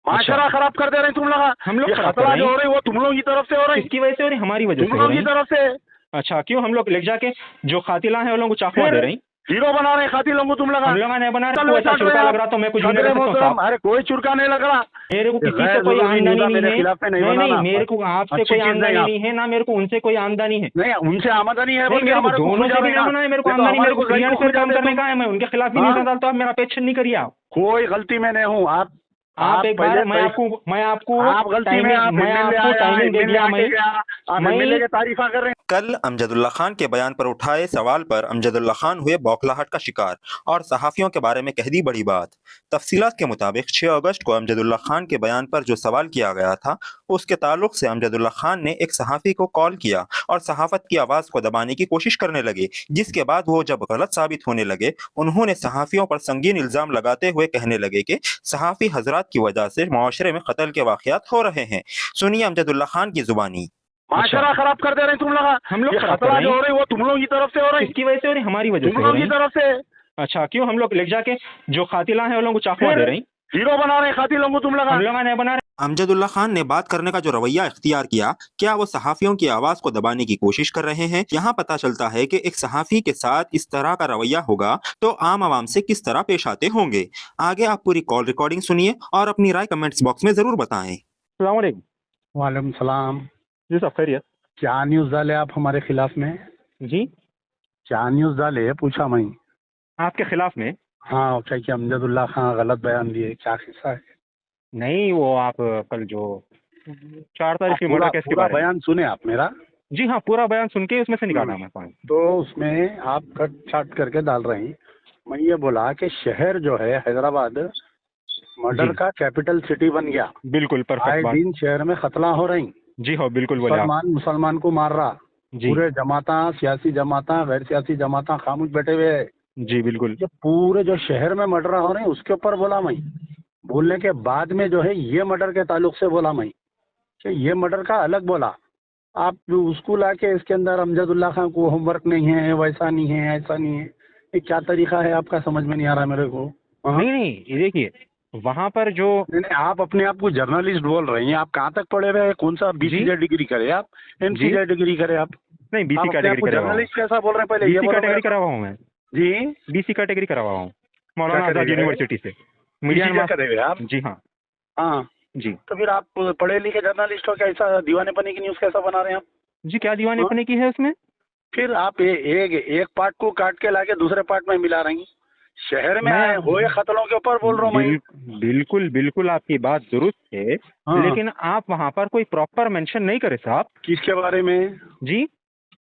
माशरा खराब कर दे रहे हैं तुम लोग। हम लोग ये खराब कर खतरा रहे जो हैं। हो रही है वो तुम लोगों की तरफ से हो रही, किसकी वजह से हो रही? हमारी वजह से तुम हो लोगों रही। की तरफ से। अच्छा, क्यों? हम लोग ले जाके जो कातिला है उन लोगों को चाकू दे रहे हैं। हीरो बना रहे हैं खातिर लोगों तुम लोग। हम लोग नहीं बना रहे। चल कोई वे ऐसा चाट रहे चुड़का हैं लग आप। रहा तो मैं कुछ भी नहीं सदरे कर सकता हूँ मोहतरम, साहब। अरे कोई चुड़का नहीं लग रहा। मेरे को किसी से गैर कोई जरूरी आमदनी निदा नहीं मेरे है। खिलाफ में नहीं नहीं बनाना। मेरे को आपसे अच्छी कोई चीज नहीं आमदनी आप। नहीं है ना, मेरे को उनसे कोई आमदनी है। नहीं उनसे आमदनी है नहीं, बोल के मेरे को हमारे को दोनों खुल से भी जाते लेना है। मेरे को हैं। तो आमदनी, हमारे मेरे को को क्लियर खुल काम जाते करने तुम। का है। मैं उनके खिलाफ भी नहीं डालता। आप मेरा पेश नहीं करिए। कोई गलती में नहीं हूँ। आप एक पहले बार मैं आपको आप गलती में आप मैं एमएलए आपको आया, टाइमिंग दे एमएलए दिया। आके गया, आप एमएलए के तारीफा कर रहे हैं। कल अमजदुल्ला खान के बयान पर उठाए सवाल पर अमजदुल्ला खान हुए बौखलाहट का शिकार और सहाफ़ियों के बारे में कह दी बड़ी बात। तफसीलात के मुताबिक 6 अगस्त को अमजदुल्ला खान के बयान पर जो सवाल किया गया था, उसके ताल्लुक से अमजदुल्ला खान ने एक सहाफ़ी को कॉल किया और सहाफ़त की आवाज़ को दबाने की कोशिश करने लगे, जिसके बाद वो जब गलत साबित होने लगे, उन्होंने सहाफ़ियों पर संगीन इल्ज़ाम लगाते हुए कहने लगे कि सहाफ़ी हजरात की वजह से मुआशरे में कत्ल के वाक़यात हो रहे हैं। सुनिए अमजदुल्ला खान की जुबानी। माशरा खराब कर दे रहे हैं तुम लोग। हम लोग ये खराब कर खतरा रहे जो हैं। हो रही है वो तुम लोगों की तरफ से हो रही, किसकी वजह से हो रही? हमारी वजह तुम से हो लोगों की रही। तरफ से। अच्छा, क्यों? हम लोग ले जाके जो कातिला है उन लोगों को चाकू दे रहे हैं। हीरो बना रहे हैं खातिर लोगों तुम लोग। हम लोग नहीं बना रहे। अमजदुल्ला खान ने बात करने का जो रवैया इख्तियार किया, क्या वो सहाफ़ियों की आवाज़ को दबाने की कोशिश कर रहे हैं? यहाँ पता चलता है कि एक सहाफ़ी के साथ इस तरह का रवैया होगा तो आम आवाम से किस तरह पेश आते होंगे। आगे आप पूरी कॉल रिकॉर्डिंग सुनिए और अपनी राय कमेंट्स बॉक्स में ज़रूर बताएं। अस्सलाम वालेकुम। वालेकुम सलाम। जी साहब, खैरियत? क्या न्यूज़ डाले आप हमारे खिलाफ में? जी, क्या न्यूज़ डाले पूछा मैं। आपके खिलाफ में? हाँ क्या कि अमजदुल्ला खान गलत बयान दिए, क्या किस्सा है? नहीं, वो आप कल जो 4 तारीख की पूरा मर्डर केस के पूरा बारे में। बयान सुने आप मेरा? जी हाँ, पूरा बयान सुन के उसमें से निकाला मैं पॉइंट। तो उसमें आप कट छाट करके डाल रही हैं। मैं ये बोला कि शहर जो है हैदराबाद मर्डर जी। का कैपिटल सिटी बन गया। बिल्कुल आए परफेक्ट बात। दिन शहर में खतला हो रही। जी हाँ, बिल्कुल बोले आप। मुसलमान को मार रहा। जी पूरे जमाता, सियासी जमाता, गैर सियासी जमाता खामोश बैठे हुए है। जी बिल्कुल। ये पूरे जो शहर में मर्डर हो रहे हैं उसके ऊपर बोला मैं। बोलने के बाद में जो है ये मर्डर के ताल्लुक से बोला मैं कि ये मर्डर का अलग बोला। आप उसको लाके इसके अंदर अमजदुल्ला खान को होमवर्क नहीं है, वैसा नहीं है, ऐसा नहीं है, ये क्या तरीका है आपका? समझ में नहीं आ रहा मेरे को। हाँ? नहीं, ये देखिए वहाँ पर जो नहीं, आप अपने आप को जर्नलिस्ट बोल रही हैं। आप कहाँ तक पढ़े हुए हैं? कौन सा बीसीए डिग्री करे आप? एमसीए डिग्री करे आप? नहीं, बीसी आप अपने आप कैटेगरी को करा हुआ हूँ। जर्नलिस्ट कैसा बोल रहे हैं? पहले ये बीसी बोलो कैटेगरी मेरे करा को। हुआ हूँ मैं। जी बीसी कैटेगरी करा हुआ हूँ मौलाना क्या आजाद करेंगे? यूनिवर्सिटी से। मीडिया BCA करे हुए आप? जी हाँ। हाँ, जी तो फिर आप पढ़े लिखे जर्नलिस्ट हो, कैसा दीवानेपनी की न्यूज़ कैसा बना रहे हैं आप? जी, क्या दीवानेपने की है उसमें? फिर आप एक पार्ट को काट के लाके दूसरे पार्ट में मिला रही हैं। शहर में मैं- आए हुए खतरों के ऊपर बोल रहा हूँ मैं। बिल्कुल बिल्कुल आपकी बात दुरुस्त है। हाँ। लेकिन आप वहाँ पर कोई प्रॉपर मेंशन नहीं करे साहब। किसके बारे में? जी,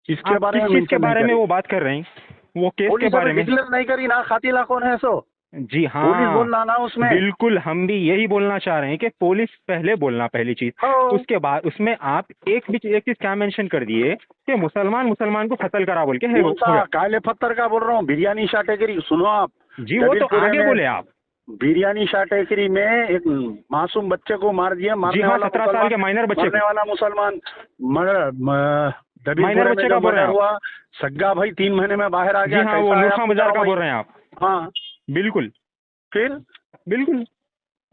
किसके आप बारे किस में चीज के mention बारे नहीं में करी? वो बात कर रहे हैं? वो केस के पुलिस बारे अभी में। डिक्लेयर नहीं करी ना, कातिला कौन है सो? जी हाँ, पुलिस बोलना ना उसमें। बिल्कुल हम भी यही बोलना चाह रहे हैं कि पुलिस पहले बोलना, पहली चीज। हाँ। उसके बाद उसमें आप एक चीज क्या मेंशन कर दिए कि मुसलमान को कत्ल करा बोल के है। कौन सा काले पत्थर का बोल रहा हूँ? बिरयानी शाह टेकरी सुनो आप। जी, वो तो जबलपुर आगे में बोले आप। बिरयानी शाह टेकरी में एक मासूम बच्चे को मार दिया। जी मारने हाँ, वाला 17 साल के माइनर बच्चे मरने को। वाला मुसलमान माइनर बच्चे का बोल रहे हैं हुआ। सग्गा भाई 3 महीने में बाहर आ जी गया। हाँ, वो कैसा है नूरखां आप बाजार का बताओ बोल रहे हैं आप। भाई? हाँ, बिल्कुल फिर बिल्कुल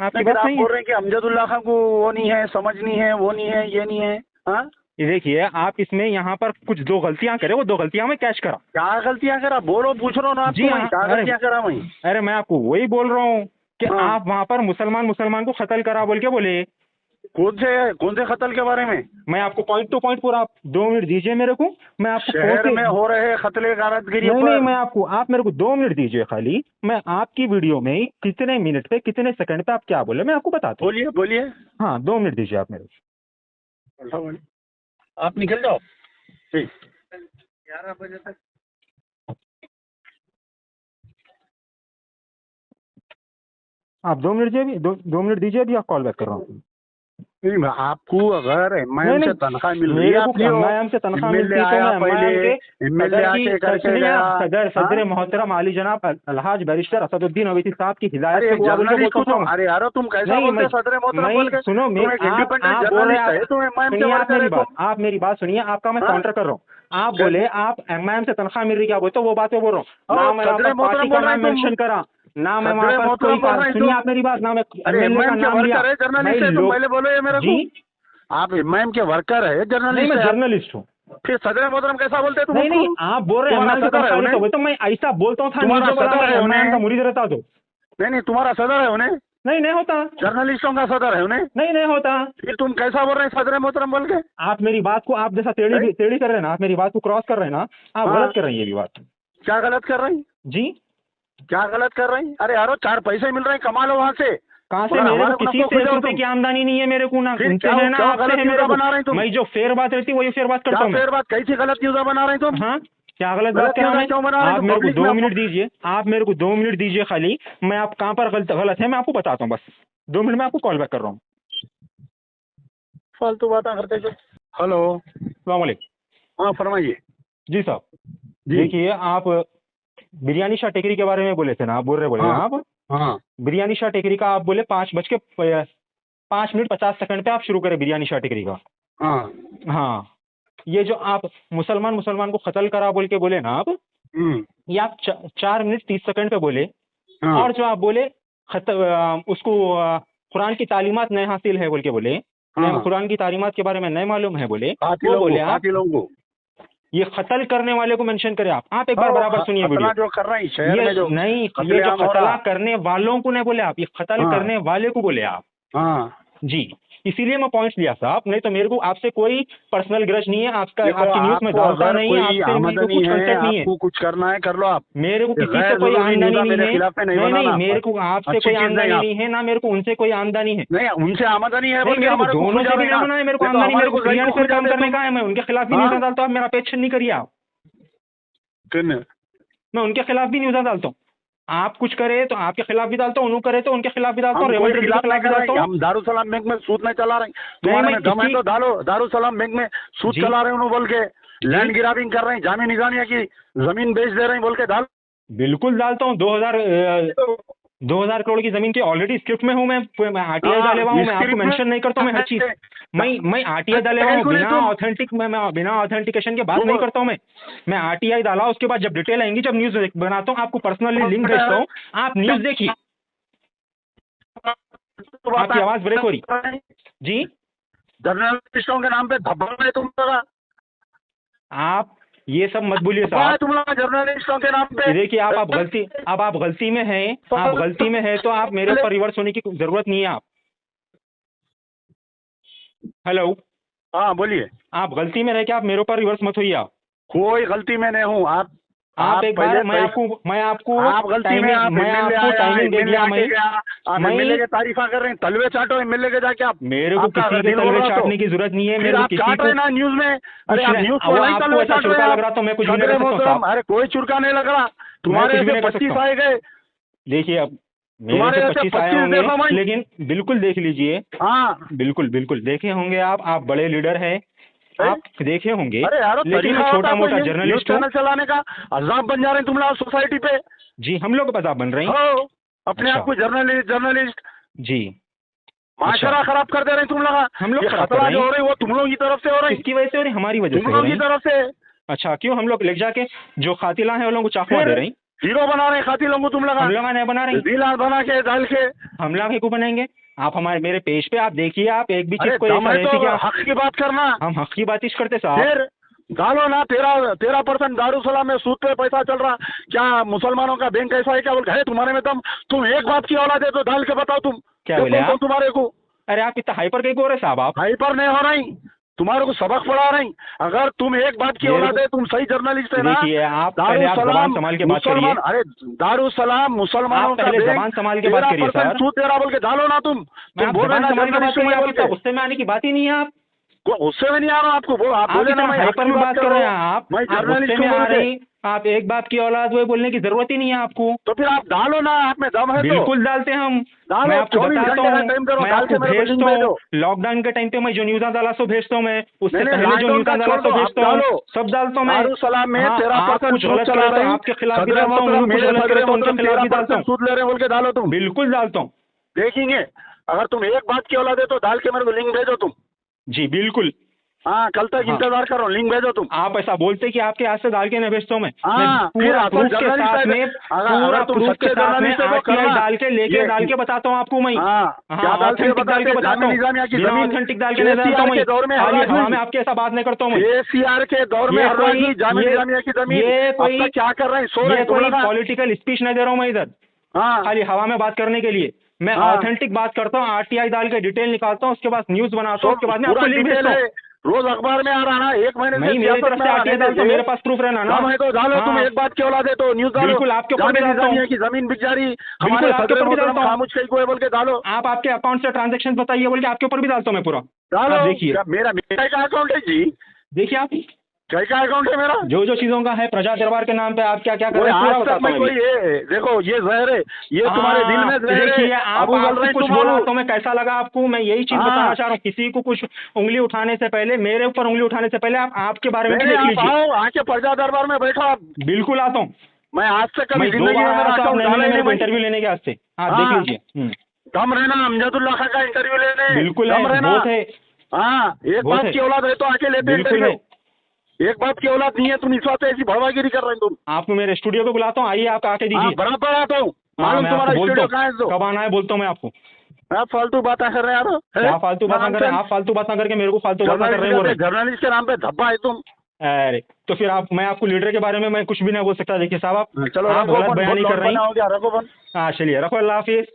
आपकी लेकिन बात आप सही बोल है। रहे हैं कि अमजदुल्ला खान को वो नहीं है, समझ नहीं है, वो नहीं है, ये नहीं है। हाँ, ये देखिए आप इसमें यहाँ पर कुछ 2 गलतियां करे, वो 2 गलतियां में कैच करा। क्या गलतियां करा? बोलो, पूछ रहा हूँ ना जी आपको हाँ, मैं, क्या अरे- गलतियां करा मैं? अरे मैं आपको वही बोल रहा हूँ कि हाँ। आप वहाँ पर मुसलमान को कत्ल करा बोल के बोले। कौन से कत्ल के बारे में? मैं आपको पॉइंट टू पॉइंट पूरा, आप 2 मिनट दीजिए मेरे को। मैं आपको शहर में हो रहे कत्ले गारतगिरी नहीं पर। नहीं, मैं आपको, आप मेरे को 2 मिनट दीजिए खाली। मैं आपकी वीडियो में कितने मिनट पे कितने सेकंड पे आप क्या बोले मैं आपको बताता हूँ। बोलिए बोलिए। हाँ, 2 मिनट दीजिए आप मेरे को। आप निकल जाओ। ठीक, 11 बजे तक। आप 2 मिनट दीजिए, 2 मिनट दीजिए, अभी आप कॉल बैक कर रहा हूँ। नहीं, आपको अगर एमआईएम से तनख्वाह मिल रही है, मेरे को आप लियो। एमआईएम से तनख्वाह MLA मिलती तो आया मैं पहले, एमआईएम के MLA आके करके गया। सदर मोहतरम आली जनाब अलहाज बैरिस्टर असदुद्दीन ओवैसी साहब की हिदायत अरे से हुआ बोल के जर्नलिस्ट को बोलता तुम, हूँ। अरे यारो तुम कैसा नहीं, बोलते सदर मोहतरम बोल के? सुनो, तुम एक इंडिपेंडेंट जर्नलिस्ट है, तुम एमआईएम से सुनिए बात आप कर मेरी रहे हो। बात, आप मेरी बात सुनिए। आपका मैं हाँ? काउंटर कर रहा हूँ। आप बोले आप एमआईएम से तनख्वाह मिल रही, क्या बोलते हो वो बात मैं बोल रहा हूँ। हाँ, ना मैं सदर आपका मोहतरम पार्टी का बोल रहे नाम तुम। मेंशन करा, ना मैं सदर वहाँ पर मोहतरम बोल रहे कोई हैं सुनिए तो- आप मेरी बात ना मैं अरे MLA का एमआईएम के नाम लिया वर्कर है, जर्नलिस्ट है, मैं तुम लोग पहले बोलो ये मेरे को। जी आप एमआईएम के वर्कर है, नहीं जर्नलिस्ट मैं है आप। जर्नलिस्ट हूँ फिर सदर मोहतरम कैसा बोलते हैं तुम नहीं उसको? नहीं आप बोल रहे हैं तुम्हारा एमआईएम के सदर है कर्मचारी उन्हें? तो मैं ऐसा बोलता था तुम्हारा नीचे बोला सदर मैं है एमआईएम का उन्हें? मुरीद रहता तो नहीं तुम्हारा सदर है उन्हें, नहीं होता जर्नलिस्टों का सदर है उन्हें। नहीं होता। फिर तुम कैसा बोल रहे हैं सदर मोहतरम बोल के? आप मेरी बात को आप जैसा नहीं? टेढ़ी कर रहे हैं ना, आप मेरी बात को क्रॉस कर रहे हैं ना, आप हाँ। गलत कर रहे हैं ये भी बात। क्या गलत कर रही? जी क्या गलत कर रही? अरे यारो 4 पैसे मिल रहे हैं, कमा लो वहाँ से। कहाँ से? मगर मेरे हमारे को किसी मुनाफा से खुद जाओ 1 रुपए तुम। की आमदनी नहीं है मेरे को, ना फिर उनसे क्या- है ना क्या आपसे गलत है न्यूज़ मेरे बना रही को। तुम? मैं जो फेर बात रहती है वही फेर बात करता क्या हूँ मैं। फिर बात, कैसी गलत न्यूज़ बना रही तुम? हाँ क्या गलत गलत बात करा न्यूज़ मैं? क्यों बना रहे आप तुम? मेरे को पब्लिक 2 में मिनट दीजिए, आप मेरे को 2 मिनट दीजिए खाली, मैं आप कहाँ पर गलत है मैं आपको बताता हूँ, बस 2 मिनट में आपको कॉल बैक कर रहा हूँ। फालतू बातें करते जो। हेलो, अस्सलाम वालेकुम। हाँ फरमाइए। जी साहब जी। देखिए, आप बिरयानी शाह टेकरी के बारे में बोले थे ना, आप बोले ना हाँ। आप हाँ बिरयानी शाह टेकरी का, आप बोले 5 मिनट 50 सेकंड पे आप शुरू करें बिरयानी शाह टेकरी का। हाँ। हाँ ये जो आप मुसलमान को कत्ल करा बोल के बोले ना आप, ये आप 4 मिनट 30 सेकंड पे बोले। हाँ। और जो आप बोले उसको कुरान की तालीमात नहीं हासिल है बोल के बोले, हाँ। कुरान की तालीमात के बारे में नहीं मालूम है बोले, वो कातिलों बोले को, आप कातिलों को। ये कत्ल करने वाले को मेंशन करें आप एक बार बराबर सुनिए खतरा वीडियो। जो कर रहे हैं शहर में जो नहीं ये जो कत्लेआम हो रहा। कत्ला करने वालों को नहीं बोले आप, ये कत्ल हाँ। करने वाले को बोले आप। हाँ जी इसीलिए मैं पॉइंट्स लिया साहब, नहीं तो मेरे को आपसे कोई पर्सनल ग्रज नहीं है, आपका देखो, आपकी न्यूज में आपको डालता अगर नहीं है, कोई आपसे मेरे को आमदनी कुछ है, कंसेप्ट नहीं है, आपको कुछ करना है कर लो आप। मेरे को किसी से गैर कोई जरूरी आमदनी न्यूज़ नहीं मेरे है। खिलाफ में नहीं नहीं बनाना। मेरे को आपसे अच्छी कोई चीज़ आमदनी नहीं नहीं है ना, मेरे को उनसे कोई आमदनी है। नहीं, उनसे आमदनी है बोल के मेरे को हमारे को दोनों खुद से भी जाएगा। नहीं है, मेरे को ये तो आमदनी, हमारे मेरे को को गई फ्री एंड को फेयर खुद काम जाते करने तुम। का है, मैं उनके खिलाफ भी हाँ? न्यूज़ डालता हूँ, मेरा पेशन नहीं करिए आप, किन? मैं उनके खिलाफ भी न्यूज़ डालता हूँ। आप कुछ करे तो आपके खिलाफ भी डालता हूँ, उन्होंने करे तो उनके खिलाफ भी डालता हूँ, हम कोई रेवंत रेड्डी के खिलाफ नहीं खिलाफ भी कर डालता रहे हैं, हूँ। हम दारुसलाम बैंक में सूद नहीं चला रहे हैं। तुम्हारे मैं में दम है किसी- तो डालो, दारुसलाम बैंक में सूद जी। चला रहे हैं उन्होंने बोल के, लैंड ग्राबिंग कर रहे हैं, जामी निजामिया की जमीन बेच दे रहे हैं बोल के डाल। बिल्कुल डालता हूँ। 2000 करोड़ की जमीन की ऑलरेडी स्क्रिप्ट में हूँ मैं आरटीआई डाले हुआ हूँ, मैं आपको मेंशन नहीं करता हूँ, मैं हर चीज मैं आरटीआई डाले हुआ हूँ, बिना ऑथेंटिक मैं बिना ऑथेंटिकेशन के बात नहीं करता हूँ। मैं आरटीआई डाला, उसके बाद जब डिटेल आएंगी, जब न्यूज बनाता हूँ, आपको पर्सनली लिंक भेजता हूँ, आप न्यूज देखिए। आपकी आवाज ब्रेक हो रही जी। जर्नलिस्टों के नाम पे धब्बा है तुम लोग, आप ये सब मत बोलिए साहब। तुम लोग जर्नलिस्टों के नाम पे। देखिए आप गलती में हैं, आप गलती में हैं तो आप मेरे ऊपर रिवर्स होने की जरूरत नहीं है। आप हेलो, हाँ बोलिए। आप गलती में रह के आप मेरे ऊपर रिवर्स मत होइए। आप कोई गलती में नहीं हूँ। आप एक बार मैं आपको आप गलती में आप टाइमिंग दे दिया। आप एमएलए के तारीफा कर रहे हैं, तलवे चाटो एमएलए के जाके आप। मेरे को किसी के तलवे चाटने की जरूरत नहीं है। मेरे को किसी को ना न्यूज में, अरे आप न्यूज को नहीं आपको तलवे ऐसा चाट चुरका रहे लग रहा तो मैं कुछ भी नहीं कर सकता हूं। अरे कोई चुरका नहीं लग रहा, तुम्हारे कुछ भी ऐसे नहीं कर 25 सकता। आए गए। देखिए अब मेरे तुम्हारे से ऐसे 25 आए 25 देखो होंगे, मैं। लेकिन बिल्कुल देख लीजिए। हाँ बिल्कुल देखे होंगे आप बड़े लीडर हैं, आप देखे होंगे। अरे यार लेकिन मैं छोटा मोटा जर्नलिस्ट हूँ। चैनल चलाने का अजाब बन जा रहे हैं तुम लोग सोसाइटी पे। जी हम लोग बता बन रहे हैं। हो अपने अच्छा। आप को जर्नलिस्ट जी माशरा खराब कर दे रहे हैं तुम लोग। हम लोग ये खराब कर खतरा रहे जो हैं। हो रही है वो तुम लोगों की तरफ से हो रही है, किसकी वजह से हो रही? हमारी वजह से तुम हो लोगों रही की है। तरफ से। अच्छा क्यों? हम लोग ले जाके जो कातिला है वो लोगों को चाकू दे रहे हैं। हीरो बना रहे हैं कातिलों को तुम लोग। हम लोग नहीं बना रहे हैं। दिल बना के डाल के हम लोग क्यों बनाएंगे? आप मेरे पेज पे आप देखिए, आप एक भी चीज अरे को दम है तो क्या हक की बात करना। हम हक की बात करते साहब। फिर डालो ना 13% दारुसलाम में सूद पे पैसा चल रहा, क्या मुसलमानों का बैंक ऐसा है क्या बोल? है तुम्हारे में दम? तुम एक बात की औलाद है तो डाल के बताओ तुम क्या बोले आप? तुम्हारे को अरे आप इतना हाइपर कहीं हो रहे साहब? आप हाइपर नहीं हो रही, तुम्हारे को सबक पढ़ा रही। अगर तुम एक बात की औलाद है, तुम सही जर्नलिस्ट है ना। देखिए आप पहले आप जबान संभाल के बात करिए। अरे दारुसलाम मुसलमानों का पहले जबान संभाल के बात करिए सर। सूद दे रहा बोल के डालो ना तुम बोल रहे ना जर्नलिस्ट बोल के। गुस्से में आने की बात ही नहीं है। आप उससे में नहीं आ रहा आपको, बोलो आप बोले ना मैं हाइपर में बात कर रहे हैं। आप जर्नलिस्ट गुस्से में आ रही, आप एक बात की औलाद वो बोलने की जरूरत ही नहीं है आपको। तो फिर आप डालो ना, आप में दम है तो बिल्कुल डालते हैं हम। मैं आपको बताता हूँ, मैं आपको भेजता हूँ। लॉकडाउन के टाइम पे मैं जो न्यूज़ डाला सो भेजता हूँ, मैं उससे पहले जो न्यूज़ डाला सो भेजता हूँ, सब डालता हूँ मैं। दारुसलाम में आप 13% कुछ गलत करे तो आपके खिलाफ भी डालता हूँ, कुछ गलत करे तो उनके खिलाफ भी डालता हूँ। सूद ले रहे बोल के डालो तुम। बिल्कुल डालता हूँ। देखेंगे अगर तुम एक बात की औलाद है तो डाल के मेरे को लिंक भेजो तुम। जी बिल्कुल। हाँ कल तक हाँ। इंतजार करो, लिंक भेजो तुम। आप ऐसा बोलते कि आपके हाथ से डाल के नहीं भेजता हूँ मैं हाँ, फिर पूरा असल प्रूफ के जर्नलिस्ट साथ है, में, पूरा तुम प्रूफ के सच्चे साथ में जर्नलिस्ट है तो आरटीआई करना। डाल के ये- डाल के बताता हूँ आपको मैं। हाँ, क्या हाँ, डाल के ऑथेंटिक डाल के बताते? बताता हूँ, निजामिया की बिना जमीन ऑथेंटिक डाल के नहीं बताता हूँ KCR के दौर में खाली हरास हवा हुई। में आपके ऐसा बात नहीं करता हूँ मैं। KCR के दौर में ये हरास कोई- हुई, जामिया ये- निजामिया की जमीन। ये अब कोई- तक क्या कर रहे हैं, सो रहे ये हैं तुम कोई लोग। पॉलिटिकल स्पीच नहीं दे रहा हूँ मैं इधर, हाँ खाली हवा में बात करने के लिए। मैं हाँ। ऑथेंटिक बात करता हूँ, आरटीआई डाल के डिटेल निकालता हूँ, उसके बाद न्यूज बनाता हूँ, उसके बाद में आपको पूरा लिंक डिटेल भेजता है, हूँ। रोज अखबार में आ रहा है, एक महीने मैं से मेरी सियासत तरफ में से आ आरटीआई रहा डालता हूँ, मेरे पास प्रूफ रहना ना। दम है तो डालो, तुम हाँ। एक बात की औलाद है तो न्यूज डालो। बिल्कुल, आपके ऊपर भी जामिया डालता हूँ। निजामिया की जमीन बिक जा रही, बिल्कुल, हमारे आपके सदर ऊपर भी मोहतरम डालता हूँ। खामोश कहीं को है बोल के डालो। आप आपके अकाउंट से ट्रांजैक्शन बताइए बोल के आपके ऊपर भी डालता हूँ मैं पूरा। डालो। आप देखिए, क्या मेरा का अकाउंट है जी? देखिए आप का अकाउंट है मेरा? जो जो चीजों का है प्रजा दरबार के नाम पे आप क्या क्या कर कोई रहे हैं पूरा आज तक बताता में हूँ कोई मैं अभी। ये देखो, ये जहर है, ये तुम्हारे दिल में जहर है। देखिए, आप अबू आपको बलरैन कुछ तुम बोला आलू। तो मैं कैसा लगा आपको, मैं यही चीज हाँ। बताना चाह रहा हूँ। किसी को कुछ उंगली उठाने से पहले, मेरे ऊपर उंगली उठाने से पहले आप आपके बारे में भी नहीं देख आप लीजिए। आओ, आके प्रजा दरबार में बैठो आप। बिल्कुल आता हूँ मैं आज तक कभी मैं, 2 जिंदगी बार में आया मेरा था, अकाउंट आपने डाला ही मेरे को नहीं। इंटरव्यू लेने के वास्ते। आप देख हाँ। लीजिए। दम रहना अमजदुल्ला खां का इंटरव्यू लेने। बिल्कुल दम है, रहना। बहुत है, हाँ, एक बहुत बात है। की औलाद है तो आके लेते बिल्कुल इंटरव्यू। है। एक बात की औलाद नहीं है, तुम इस बात ऐसी भड़वागिरी कर रहे हो तुम। आपको मेरे स्टूडियो पे बुलाता हूँ, आइए आप आके हाँ दीजिए। बराबर आता हूँ, हाँ, मालूम मैं तुम्हारा आपको बोलता स्टूडियो हूँ कहाँ है तो। कब आना है, बोलता हूँ मैं आपको। आप फालतू बातें कर रहे हैं यार। क्या फालतू बातें कर रहे हैं आप? फालतू बातें करके मेरे को फालतू बातें कर रहे हैं बोल रहे हैं। जर्नलिस्ट के नाम पे धब्बा है तुम। अरे तो फिर आप, मैं आपको लीडर के बारे में मैं कुछ भी नहीं बोल सकता। देखिए साहब, चलो आप रखो गलत बंद, बयानी बहुत कर रही हैं। हो गया, रखो बंद। हाँ चलिए, रखो, अल्लाह हाफिज।